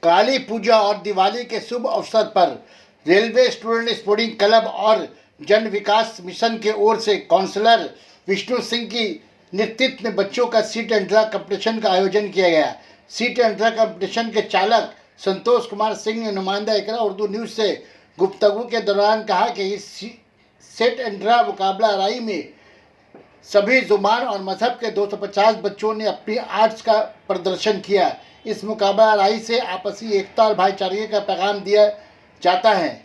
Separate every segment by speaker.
Speaker 1: काली पूजा और दिवाली के शुभ अवसर पर रेलवे स्टूडेंट स्पोर्टिंग क्लब और जन विकास मिशन के ओर से काउंसलर विष्णु सिंह की नेतृत्व में बच्चों का सीट एंड ड्रा कंपटीशन का आयोजन किया गया। सीट एंड ड्रा कंपटीशन के चालक संतोष कुमार सिंह ने नुमाइंदा इकरा उर्दू न्यूज़ से गुफ्तगू के दौरान कहा कि इस सेट एंड ड्रा मुकाबला राई में सभी जुबान और मजहब के 250 बच्चों ने अपनी आर्ट्स का प्रदर्शन किया। इस मुकाबला राई से आपसी एकता और भाईचारे का पैगाम दिया जाता है।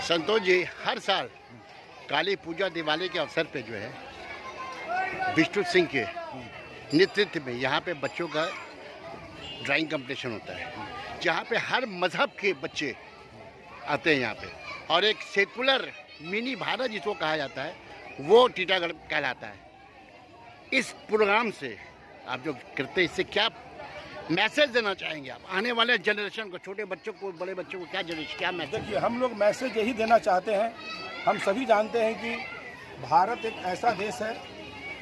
Speaker 1: संतोष जी, हर साल काली पूजा दिवाली के अवसर पे जो है विष्णु सिंह के नेतृत्व में यहाँ पे बच्चों का ड्राइंग कंपटीशन होता है, जहाँ पे हर मजहब के बच्चे आते हैं यहाँ पे, और एक सेकुलर मिनी भारत जिसको कहा जाता है वो टीटागढ़ कहलाता है। इस प्रोग्राम से आप जो करते हैं इससे क्या मैसेज देना चाहेंगे आप आने वाले जनरेशन को, छोटे बच्चों को, बड़े बच्चों को, क्या मैसेज?
Speaker 2: देखिए, हम लोग मैसेज यही देना चाहते हैं। हम सभी जानते हैं कि भारत एक ऐसा देश है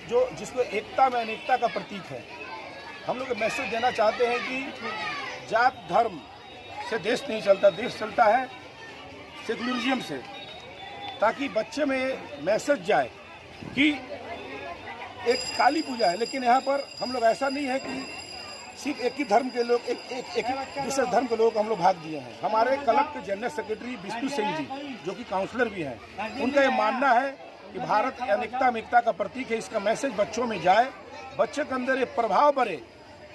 Speaker 2: जिसको एकता में अनेकता का प्रतीक है। हम लोग मैसेज देना चाहते हैं कि जात धर्म से देश नहीं चलता, देश चलता है सेकुलरिज्म से, ताकि बच्चे में मैसेज जाए कि एक काली पूजा है, लेकिन यहाँ पर हम लोग ऐसा नहीं है कि सिर्फ एक ही धर्म के लोग, एक ही दूसरे धर्म के लोग हम लोग भाग दिए हैं। हमारे क्लब के जनरल सेक्रेटरी विष्णु सिंह जी, जो कि काउंसलर भी हैं, उनका ये मानना है कि भारत अनेकता में एकता का प्रतीक है। इसका मैसेज बच्चों में जाए, बच्चे के अंदर एक प्रभाव बढ़े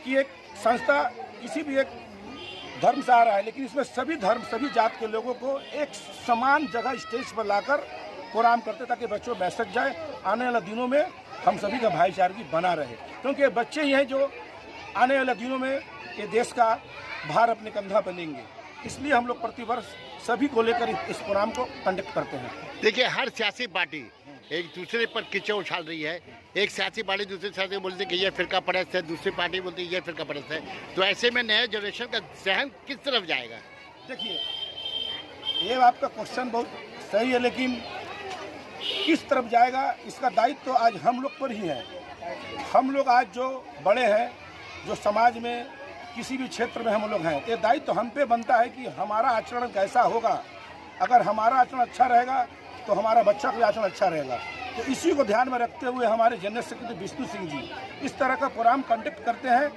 Speaker 2: कि एक संस्था किसी भी एक धर्म से आ रहा है, लेकिन इसमें सभी धर्म, सभी जात के लोगों को एक समान जगह स्टेज पर लाकर प्रोग्राम करते, ताकि बच्चों मैसेज जाए, आने वाले दिनों में हम सभी का भाईचारगी बना रहे। क्योंकि बच्चे ही हैं जो आने वाले दिनों में ये देश का भार अपने कंधा पर लेंगे। इसलिए हम लोग प्रतिवर्ष सभी को लेकर इस प्रोग्राम को कंडक्ट करते हैं।
Speaker 1: देखिए, हर सियासी पार्टी एक दूसरे पर कीचड़ उछाल रही है। एक सियासी पार्टी दूसरे सियासी बोलती है कि ये फिरका परस्त है, दूसरी पार्टी बोलती है ये फिरका परस्त है। तो ऐसे में नए जनरेशन का जहन किस तरफ जाएगा?
Speaker 2: देखिए, ये आपका क्वेश्चन बहुत सही है, लेकिन किस तरफ जाएगा इसका दायित्व तो आज हम लोग पर ही है। हम लोग आज जो बड़े हैं, जो समाज में किसी भी क्षेत्र में हम लोग हैं, ये दायित्व हम पे बनता है कि हमारा आचरण कैसा होगा। अगर हमारा आचरण अच्छा रहेगा तो हमारा बच्चा का भी आचरण अच्छा रहेगा। तो इसी को ध्यान में रखते हुए हमारे जनरल सेक्रेटरी विष्णु सिंह जी इस तरह का प्रोग्राम कंडक्ट करते हैं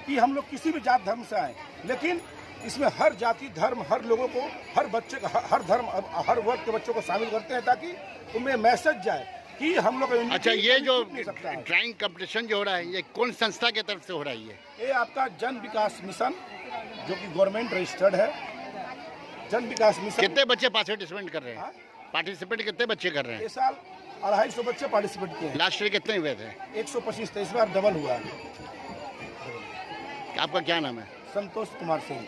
Speaker 2: कि हम लोग किसी भी जात धर्म से आए, लेकिन इसमें हर जाति धर्म, हर लोगों को, हर बच्चे का, हर धर्म, हर वर्ग के बच्चों को शामिल करते हैं ताकि उनमें मैसेज जाए कि हम लोग।
Speaker 1: अच्छा, ये जो ड्राइंग कंपटीशन जो हो रहा है, ये कौन संस्था की तरफ से हो रही है?
Speaker 2: ये आपका जन विकास मिशन, जो कि गवर्नमेंट रजिस्टर्ड है। जन विकास मिशन।
Speaker 1: कितने बच्चे पार्टिसिपेट कर रहे हैं? पार्टिसिपेट कितने बच्चे कर रहे हैं?
Speaker 2: इस साल 250 बच्चे पार्टिसिपेट किए हैं।
Speaker 1: लास्ट ईयर कितने हुए थे?
Speaker 2: 125 थे, इस बार डबल हुआ है।
Speaker 1: आपका क्या नाम है?
Speaker 2: संतोष कुमार सिंह।